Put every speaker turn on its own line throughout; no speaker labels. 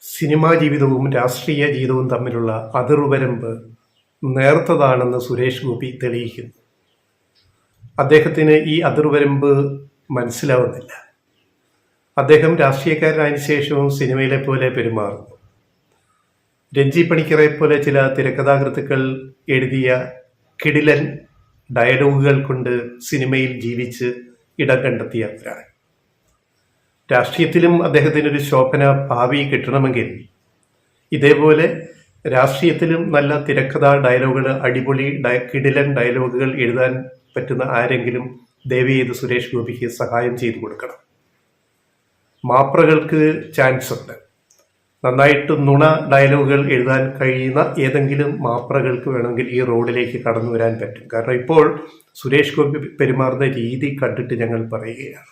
Cinema ജീവിതവും രാഷ്ട്രീയ ജീവിതവും തമ്മിലുള്ള അതിർവരമ്പ് നേർത്തതാണെന്ന് സുരേഷ് ഗോപി തെളിയിക്കുന്നു. അദ്ദേഹത്തിന് ഈ അതിർവരമ്പ് മനസ്സിലാവുന്നില്ല. അദ്ദേഹം രാഷ്ട്രീയക്കാരനായതിനു ശേഷവും സിനിമയിലെ പോലെ പെരുമാറുന്നു. രഞ്ജി പണിക്കറെ പോലെ ചില തിരക്കഥാകൃത്തുക്കൾ എഴുതിയ കിടിലൻ ഡയലോഗുകൾ കൊണ്ട് സിനിമയിൽ ജീവിച്ച് ഇടം കണ്ടെത്തിയവരാണ്. രാഷ്ട്രീയത്തിലും അദ്ദേഹത്തിനൊരു ശോഭന ഭാവി കിട്ടണമെങ്കിൽ ഇതേപോലെ രാഷ്ട്രീയത്തിലും നല്ല തിരക്കഥാ ഡയലോഗുകൾ, അടിപൊളി കിടിലൻ ഡയലോഗുകൾ എഴുതാൻ പറ്റുന്ന ആരെങ്കിലും ദയവ് ചെയ്ത് സുരേഷ് ഗോപിക്ക് സഹായം ചെയ്തു കൊടുക്കണം. മാപ്രകൾക്ക് ചാൻസ് ഉണ്ട്. നന്നായിട്ട് നുണ ഡയലോഗുകൾ എഴുതാൻ കഴിയുന്ന ഏതെങ്കിലും മാപ്രകൾക്ക് വേണമെങ്കിൽ ഈ റോഡിലേക്ക് കടന്നു വരാൻ പറ്റും. കാരണം ഇപ്പോൾ സുരേഷ് ഗോപി പെരുമാറുന്ന രീതി കണ്ടിട്ട് ഞങ്ങൾ പറയുകയാണ്.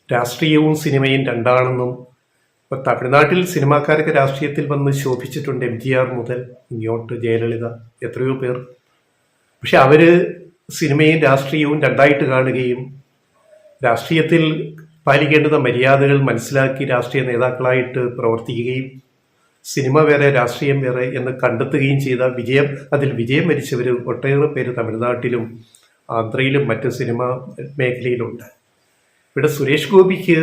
രാഷ്ട്രീയവും സിനിമയും രണ്ടാണെന്നും, ഇപ്പോൾ തമിഴ്നാട്ടിൽ സിനിമാക്കാരൊക്കെ രാഷ്ട്രീയത്തിൽ വന്ന് ശോഭിച്ചിട്ടുണ്ട്. MGR മുതൽ ഇങ്ങോട്ട് ജയലളിത, എത്രയോ പേർ. പക്ഷെ അവര് സിനിമയും രാഷ്ട്രീയവും രണ്ടായിട്ട് കാണുകയും രാഷ്ട്രീയത്തിൽ പാലിക്കേണ്ടുന്ന മര്യാദകൾ മനസ്സിലാക്കി രാഷ്ട്രീയ നേതാക്കളായിട്ട് പ്രവർത്തിക്കുകയും സിനിമ വേറെ രാഷ്ട്രീയം വേറെ എന്ന് കണ്ടെത്തുകയും ചെയ്ത അതിൽ വിജയം വരിച്ചവർ ഒട്ടേറെ പേര് തമിഴ്നാട്ടിലും ആന്ധ്രയിലും മറ്റ് സിനിമാ മേഖലയിലുണ്ട്. ഇവിടെ സുരേഷ് ഗോപിക്ക്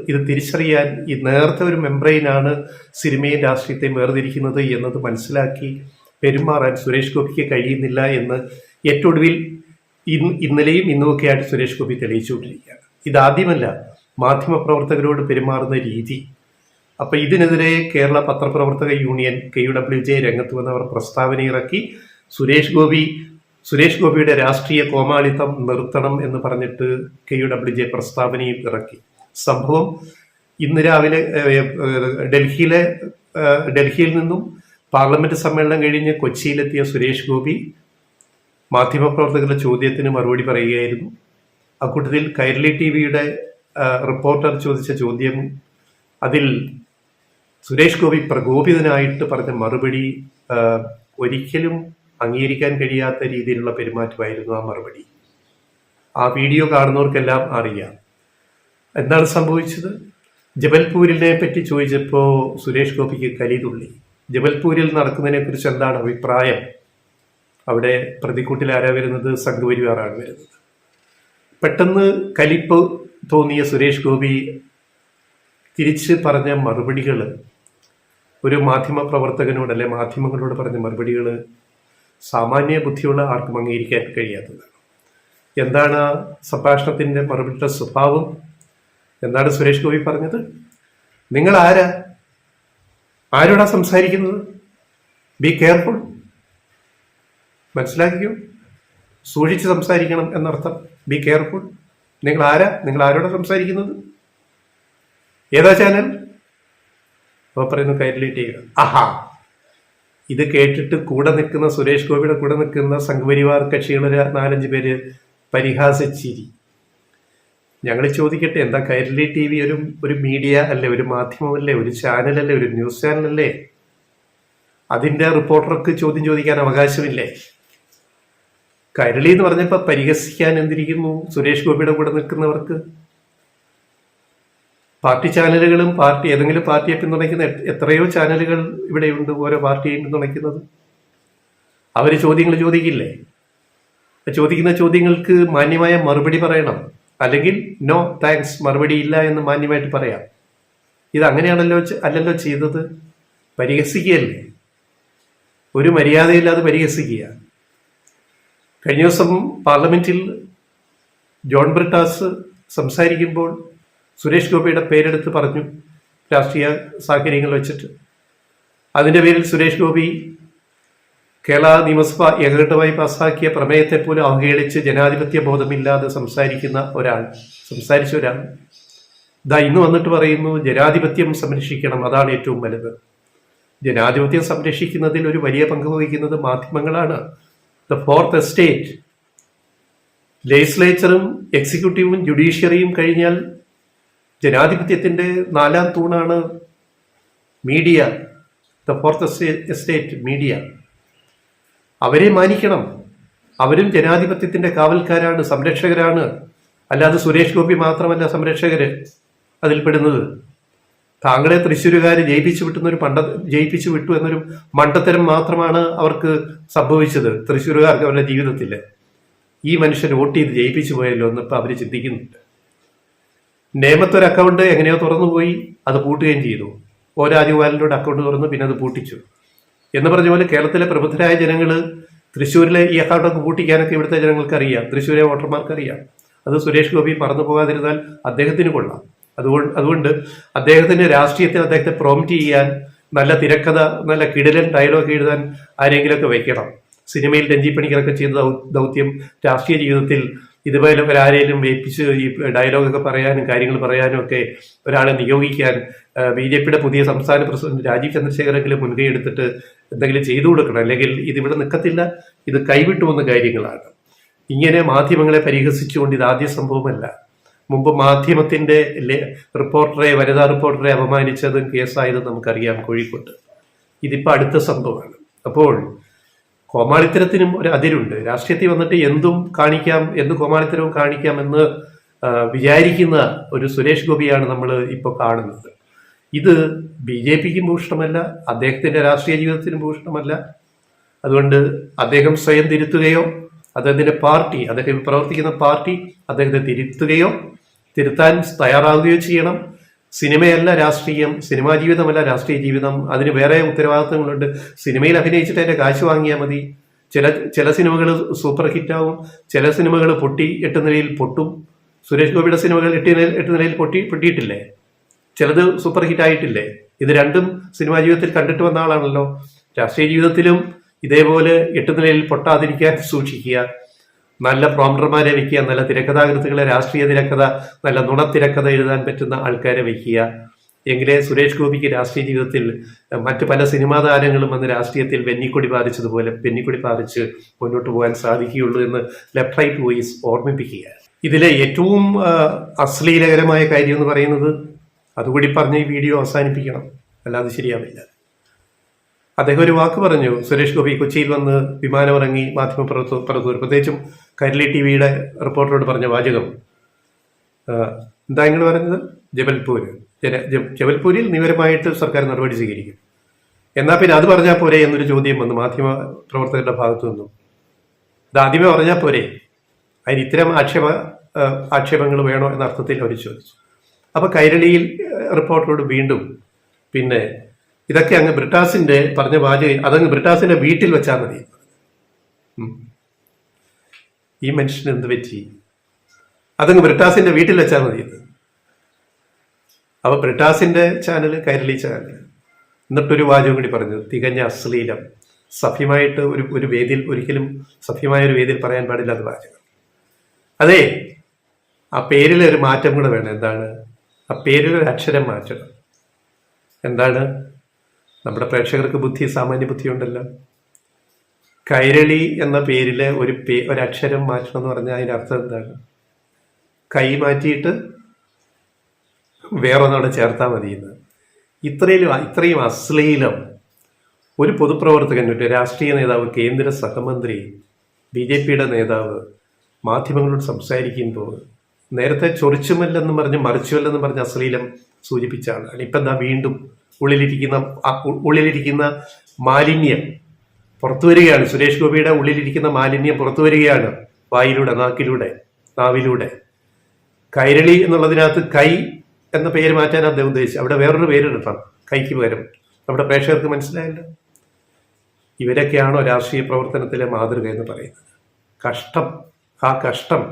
ഇത് തിരിച്ചറിയാൻ ഈ നേർത്ത ഒരു മെംബ്രെയിനാണ് സിനിമയും രാഷ്ട്രീയത്തെയും വേർതിരിക്കുന്നത് എന്നത് മനസ്സിലാക്കി പെരുമാറാൻ സുരേഷ് ഗോപിക്ക് കഴിയുന്നില്ല എന്ന് ഏറ്റവും ഒടുവിൽ ഇന്നലെയും ഇന്നുമൊക്കെയായിട്ട് സുരേഷ് ഗോപി തെളിയിച്ചുകൊണ്ടിരിക്കുകയാണ്. ഇതാദ്യമല്ല മാധ്യമപ്രവർത്തകരോട് പെരുമാറുന്ന രീതി. അപ്പം ഇതിനെതിരെ കേരള പത്രപ്രവർത്തക യൂണിയൻ KUWJ രംഗത്ത് വന്നവർ പ്രസ്താവന ഇറക്കി. സുരേഷ് ഗോപിയുടെ രാഷ്ട്രീയ കോമാളിത്തം നിർത്തണം എന്ന് പറഞ്ഞിട്ട് KUWJ പ്രസ്താവനയും ഇറക്കി. സംഭവം ഇന്ന് രാവിലെ ഡൽഹിയിൽ നിന്നും പാർലമെന്റ് സമ്മേളനം കഴിഞ്ഞ് കൊച്ചിയിലെത്തിയ സുരേഷ് ഗോപി മാധ്യമപ്രവർത്തകരുടെ ചോദ്യത്തിന് മറുപടി പറയുകയായിരുന്നു. അക്കൂട്ടത്തിൽ കൈരളി TVയുടെ റിപ്പോർട്ടർ ചോദിച്ച ചോദ്യം, അതിൽ സുരേഷ് ഗോപി പ്രകോപിതനായിട്ട് പറഞ്ഞ മറുപടി ഒരിക്കലും അംഗീകരിക്കാൻ കഴിയാത്ത രീതിയിലുള്ള പെരുമാറ്റമായിരുന്നു ആ മറുപടി. ആ വീഡിയോ കാണുന്നവർക്കെല്ലാം അറിയാം. എന്താണ് സംഭവിച്ചത്? ജബൽപൂരിനെ പറ്റി ചോദിച്ചപ്പോൾ സുരേഷ് ഗോപിക്ക് കലിതുള്ളി. ജബൽപൂരിൽ നടക്കുന്നതിനെ കുറിച്ച് എന്താണ് അഭിപ്രായം? അവിടെ പ്രതിക്കൂട്ടിൽ ആരാ വരുന്നത്? സംഘപരിവാറാണ് വരുന്നത്. പെട്ടെന്ന് കലിപ്പ് തോന്നിയ സുരേഷ് ഗോപി തിരിച്ച് പറഞ്ഞ മറുപടികൾ, ഒരു മാധ്യമ പ്രവർത്തകനോട് അല്ലെ മാധ്യമങ്ങളോട് പറഞ്ഞ മറുപടികൾ സാമാന്യ ബുദ്ധിയുള്ള ആർക്കും അംഗീകരിക്കാൻ കഴിയാത്തതാണ്. എന്താണ് ആ സംഭാഷണത്തിൻ്റെ മറുപടിയുടെ സ്വഭാവം? എന്താണ് സുരേഷ് ഗോപി പറഞ്ഞത്? നിങ്ങൾ ആരോടാ സംസാരിക്കുന്നത്? Be careful. മനസ്സിലാക്കിയോ? സൂക്ഷിച്ച് സംസാരിക്കണം എന്നർത്ഥം. Be careful. നിങ്ങൾ ആരോടാ സംസാരിക്കുന്നത്? ഏതാ ചാനൽ? അപ്പോൾ പറയുന്നു കൈരളി TV. ആഹാ, ഇത് കേട്ടിട്ട് കൂടെ നിൽക്കുന്ന സുരേഷ് ഗോപിയുടെ കൂടെ നിൽക്കുന്ന സംഘപരിവാർ കക്ഷികളൊരു 4-5 പേര് പരിഹാസിച്ചിരി. ഞങ്ങൾ ചോദിക്കട്ടെ, എന്താ കൈരളി TV ഒരു മീഡിയ അല്ലേ, ഒരു മാധ്യമമല്ലേ, ഒരു ചാനലല്ലേ, ഒരു ന്യൂസ് ചാനലല്ലേ? അതിൻ്റെ റിപ്പോർട്ടർക്ക് ചോദ്യം ചോദിക്കാൻ അവകാശമില്ലേ? കൈരളി എന്ന് പറഞ്ഞപ്പോൾ പരിഹസിക്കാൻ എന്തിരിക്കുന്നു സുരേഷ് ഗോപിയുടെ കൂടെ നിൽക്കുന്നവർക്ക്? പാർട്ടി ചാനലുകളും ഏതെങ്കിലും പാർട്ടിയെ പിന്തുണയ്ക്കുന്ന എത്രയോ ചാനലുകൾ ഇവിടെയുണ്ട്, ഓരോ പാർട്ടിയെയും പിന്തുണയ്ക്കുന്നത്. അവർ ചോദ്യങ്ങൾ ചോദിക്കില്ലേ? ചോദിക്കുന്ന ചോദ്യങ്ങൾക്ക് മാന്യമായ മറുപടി പറയണം. അല്ലെങ്കിൽ നോ താങ്ക്സ്, മറുപടി ഇല്ല എന്ന് മാന്യമായിട്ട് പറയാം. ഇത് അല്ലല്ലോ ചെയ്തത്. പരിഹസിക്കുകയല്ലേ, ഒരു മര്യാദയില്ലാതെ പരിഹസിക്കുക. കഴിഞ്ഞ ദിവസം പാർലമെന്റിൽ ജോൺ ബ്രിട്ടാസ് സംസാരിക്കുമ്പോൾ സുരേഷ് ഗോപിയുടെ പേരെടുത്ത് പറഞ്ഞു, രാഷ്ട്രീയ സാഹചര്യങ്ങൾ വെച്ചിട്ട്. അതിൻ്റെ പേരിൽ സുരേഷ് ഗോപി കേരള നിയമസഭ ഏകകണ്ഠമായി പാസ്സാക്കിയ പ്രമേയത്തെ പോലും അവഹേളിച്ച് ജനാധിപത്യ ബോധമില്ലാതെ സംസാരിച്ച ഒരാൾ ഇന്ന് വന്നിട്ട് പറയുന്നു ജനാധിപത്യം സംരക്ഷിക്കണം, അതാണ് ഏറ്റവും വലുത്. ജനാധിപത്യം സംരക്ഷിക്കുന്നതിൽ ഒരു വലിയ പങ്ക് വഹിക്കുന്നത് മാധ്യമങ്ങളാണ്. ദ ഫോർത്ത് എസ്റ്റേറ്റ്, ലെജിസ്ലേച്ചറും എക്സിക്യൂട്ടീവും ജുഡീഷ്യറിയും കഴിഞ്ഞാൽ ജനാധിപത്യത്തിൻ്റെ 4ാം തൂണാണ് media. The fourth estate media. അവരെ മാനിക്കണം. അവരും ജനാധിപത്യത്തിൻ്റെ കാവൽക്കാരാണ്, സംരക്ഷകരാണ്. അല്ലാതെ സുരേഷ് ഗോപി മാത്രമല്ല സംരക്ഷകര് അതിൽപ്പെടുന്നത്. താങ്കളെ തൃശ്ശൂരുകാർ ജയിപ്പിച്ചു വിട്ടു എന്നൊരു മണ്ടത്തരം മാത്രമാണ് അവർക്ക് സംഭവിച്ചത്. തൃശ്ശൂരുകാർക്ക് അവരുടെ ജീവിതത്തിൽ ഈ മനുഷ്യൻ വോട്ട് ചെയ്ത് ജയിപ്പിച്ചു പോയല്ലോ എന്നിപ്പോൾ അവർ ചിന്തിക്കുന്നുണ്ട്. നേമത്തൊരു അക്കൗണ്ട് എങ്ങനെയോ തുറന്നു പോയി, അത് പൂട്ടുകയും ചെയ്തു. ഓ രാജഗോപാലിൻ്റെ അക്കൗണ്ട് തുറന്നു, പിന്നെ അത് പൂട്ടിച്ചു എന്ന് പറഞ്ഞ പോലെ കേരളത്തിലെ പ്രബുദ്ധരായ ജനങ്ങൾ തൃശ്ശൂരിലെ ഈ അക്കൗണ്ടൊക്കെ പൂട്ടിക്കാനൊക്കെ ഇവിടുത്തെ ജനങ്ങൾക്ക് അറിയാം, തൃശ്ശൂരെ വോട്ടർമാർക്ക് അറിയാം. അത് സുരേഷ് ഗോപി മറന്നു പോകാതിരുന്നാൽ അദ്ദേഹത്തിന് കൊള്ളാം. അതുകൊണ്ട് അദ്ദേഹത്തിന് രാഷ്ട്രീയത്തിൽ അദ്ദേഹത്തെ പ്രോംപ്റ്റ് ചെയ്യാൻ നല്ല തിരക്കഥ, നല്ല കിടിലൻ ഡയലോഗ് എഴുതാൻ ആരെങ്കിലുമൊക്കെ വെക്കണം. സിനിമയിൽ രഞ്ജി പണിക്കരൊക്കെ ചെയ്ത ദൗത്യം രാഷ്ട്രീയ ജീവിതത്തിൽ ഇതുപോലെ ആരെങ്കിലും വേപ്പിച്ച് ഈ ഡയലോഗൊക്കെ പറയാനും കാര്യങ്ങൾ പറയാനും ഒക്കെ ഒരാളെ നിയോഗിക്കാൻ BJPയുടെ പുതിയ സംസ്ഥാന പ്രസിഡന്റ് രാജീവ് ചന്ദ്രശേഖരെങ്കിലും മുൻകൈ എടുത്തിട്ട് എന്തെങ്കിലും ചെയ്തു കൊടുക്കണം. അല്ലെങ്കിൽ ഇതിവിടെ നിൽക്കത്തില്ല, ഇത് കൈവിട്ടു പോകുന്ന കാര്യങ്ങളാണ്. ഇങ്ങനെ മാധ്യമങ്ങളെ പരിഹസിച്ചുകൊണ്ട് ഇത് ആദ്യ സംഭവമല്ല. മുമ്പ് മാധ്യമത്തിന്റെ വനിതാ റിപ്പോർട്ടറെ അപമാനിച്ചതും കേസായതും നമുക്കറിയാം കോഴിക്കോട്ട്. ഇതിപ്പോ അടുത്ത സംഭവമാണ്. അപ്പോൾ കോമാളിത്തരത്തിനും ഒരു അതിരുണ്ട്. രാഷ്ട്രീയത്തിൽ വന്നിട്ട് എന്തും കാണിക്കാം, എന്ത് കോമാളിത്തരവും കാണിക്കാം എന്ന് വിചാരിക്കുന്ന ഒരു സുരേഷ് ഗോപിയാണ് നമ്മൾ ഇപ്പോൾ കാണുന്നത്. ഇത് BJPക്കും ഭൂഷണമല്ല, അദ്ദേഹത്തിന്റെ രാഷ്ട്രീയ ജീവിതത്തിനും ഭൂഷണമല്ല. അതുകൊണ്ട് അദ്ദേഹം സ്വയം തിരുത്തുകയോ അദ്ദേഹത്തിന്റെ പാർട്ടി, അദ്ദേഹം പ്രവർത്തിക്കുന്ന പാർട്ടി അദ്ദേഹത്തെ തിരുത്താൻ തയ്യാറാവുകയോ ചെയ്യണം. സിനിമയല്ല രാഷ്ട്രീയം, സിനിമാ ജീവിതമല്ല രാഷ്ട്രീയ ജീവിതം. അതിന് വേറെ ഉത്തരവാദിത്തങ്ങളുണ്ട്. സിനിമയിൽ അഭിനയിച്ചിട്ട് അതിന്റെ കാശ് വാങ്ങിയാൽ മതി. ചില സിനിമകൾ സൂപ്പർ ഹിറ്റാവും, ചില സിനിമകൾ 8 നിലയിൽ പൊട്ടും. സുരേഷ് ഗോപിയുടെ സിനിമകൾ 8 നിലയിൽ പൊട്ടിയിട്ടില്ലേ? ചിലത് സൂപ്പർ ഹിറ്റ് ആയിട്ടില്ലേ? ഇത് രണ്ടും സിനിമാ ജീവിതത്തിൽ കണ്ടിട്ട് വന്ന ആളാണല്ലോ. രാഷ്ട്രീയ ജീവിതത്തിലും ഇതേപോലെ 8 നിലയിൽ പൊട്ടാതിരിക്കാൻ സൂക്ഷിക്കുക. നല്ല പ്രോംപ്റ്റർമാരെ വെക്കുക, നല്ല തിരക്കഥാകൃത്തുകളെ, രാഷ്ട്രീയ തിരക്കഥ, നല്ല നുണത്തിരക്കഥ എഴുതാൻ പറ്റുന്ന ആൾക്കാരെ വെക്കുക. എങ്കിലേ സുരേഷ് ഗോപിക്ക് രാഷ്ട്രീയ ജീവിതത്തിൽ മറ്റു പല സിനിമാ താരങ്ങളും വന്ന് രാഷ്ട്രീയത്തിൽ വെന്നിക്കൊടി പാറിച്ചതുപോലെ വെന്നിക്കൊടി പാറിച്ച് മുന്നോട്ട് പോകാൻ സാധിക്കുകയുള്ളൂ എന്ന് ലെഫ്റ്റ് റൈറ്റ് വോയിസ് ഓർമ്മിപ്പിക്കുക. ഇതിലെ ഏറ്റവും അശ്ലീലകരമായ കാര്യം എന്ന് പറയുന്നത്, അതുകൂടി പറഞ്ഞ് ഈ വീഡിയോ അവസാനിപ്പിക്കണം, അല്ലാതെ ശരിയാവില്ല. അദ്ദേഹം ഒരു വാക്ക് പറഞ്ഞു. സുരേഷ് ഗോപി കൊച്ചിയിൽ വന്ന് വിമാനമിറങ്ങി മാധ്യമപ്രവർത്തകർ, പ്രത്യേകിച്ചും കൈരളി TVയുടെ റിപ്പോർട്ടറോട് പറഞ്ഞ വാചകം എന്താ ഇങ്ങനെ പറയുന്നത്? ജബൽപൂരിൽ നിയമപരമായിട്ട് സർക്കാർ നടപടി സ്വീകരിക്കും. എന്നാൽ പിന്നെ അത് പറഞ്ഞാൽ പോരെ എന്നൊരു ചോദ്യം വന്നു മാധ്യമ പ്രവർത്തകരുടെ ഭാഗത്തു നിന്നും. ഇത് ആദ്യമേ പറഞ്ഞാൽ പോരെ, അതിന് ഇത്തരം ആക്ഷേപങ്ങൾ വേണോ എന്ന അർത്ഥത്തിൽ അവർ ചോദിച്ചു. അപ്പൊ കൈരളിയിൽ റിപ്പോർട്ടറോട് വീണ്ടും പിന്നെ ഇതൊക്കെ അങ്ങ് ബ്രിട്ടാസിന്റെ പറഞ്ഞ വാചകം അതങ്ങ് ബ്രിട്ടാസിന്റെ വീട്ടിൽ വെച്ചാൽ മതി. ഈ മനുഷ്യന് എന്ത് പറ്റി? അതങ്ങ് ബ്രിട്ടാസിന്റെ വീട്ടിൽ വെച്ചാൽ മതി. അപ്പൊ ബ്രിട്ടാസിന്റെ ചാനൽ, കൈരളി ചാനൽ, എന്നിട്ടൊരു വാചകം കൂടി പറഞ്ഞു, തികഞ്ഞ അശ്ലീലം. സഭ്യമായിട്ട് ഒരു വേദിയിൽ, ഒരിക്കലും സഭ്യമായ ഒരു വേദിയിൽ പറയാൻ പാടില്ലാത്ത വാചകം. അതെ, ആ പേരിൽ ഒരു മാറ്റം കൂടെ വേണം. എന്താണ്? ആ പേരിൽ ഒരു അക്ഷരം മാറ്റണം. എന്താണ്? നമ്മുടെ പ്രേക്ഷകർക്ക് സാമാന്യ ബുദ്ധി ഉണ്ടല്ലോ. കൈരളി എന്ന പേരില് ഒരു അക്ഷരം മാറ്റണം എന്ന് പറഞ്ഞാൽ അതിന്റെ അർത്ഥം എന്താണ്? കൈ മാറ്റിയിട്ട് വേറൊന്നവിടെ ചേർത്താൽ മതിയെന്ന്. ഇത്രയും അശ്ലീലം ഒരു പൊതുപ്രവർത്തകൻ, ഒരു രാഷ്ട്രീയ നേതാവ്, കേന്ദ്ര സഹമന്ത്രി, BJPയുടെ നേതാവ് മാധ്യമങ്ങളോട് സംസാരിക്കുമ്പോൾ നേരത്തെ ചൊറിച്ചുമല്ലെന്ന് പറഞ്ഞ് മറിച്ചുമല്ലെന്ന് പറഞ്ഞ് അശ്ലീലം സൂചിപ്പിച്ചാണ്. ഇപ്പം എന്താ വീണ്ടും ഉള്ളിലിരിക്കുന്ന മാലിന്യം പുറത്തു വരികയാണ്. സുരേഷ് ഗോപിയുടെ ഉള്ളിലിരിക്കുന്ന മാലിന്യം പുറത്തു വരികയാണ്. വായിലൂടെ, നാവിലൂടെ. കൈരളി എന്നുള്ളതിനകത്ത് കൈ എന്ന പേര് മാറ്റാൻ അദ്ദേഹം ഉദ്ദേശിച്ചു. അവിടെ വേറൊരു പേരിടണം കൈക്ക് പകരം. നമ്മുടെ പ്രേക്ഷകർക്ക് മനസ്സിലായല്ലോ. ഇവരൊക്കെയാണോ രാഷ്ട്രീയ പ്രവർത്തനത്തിലെ മാതൃക എന്ന് പറയുന്നത്? കഷ്ടം. ആ കഷ്ടം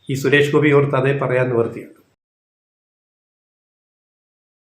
ഈ സുരേഷ് ഗോപി ഓർത്ത് അതേ പറയാൻ നിവർത്തിയുണ്ട്.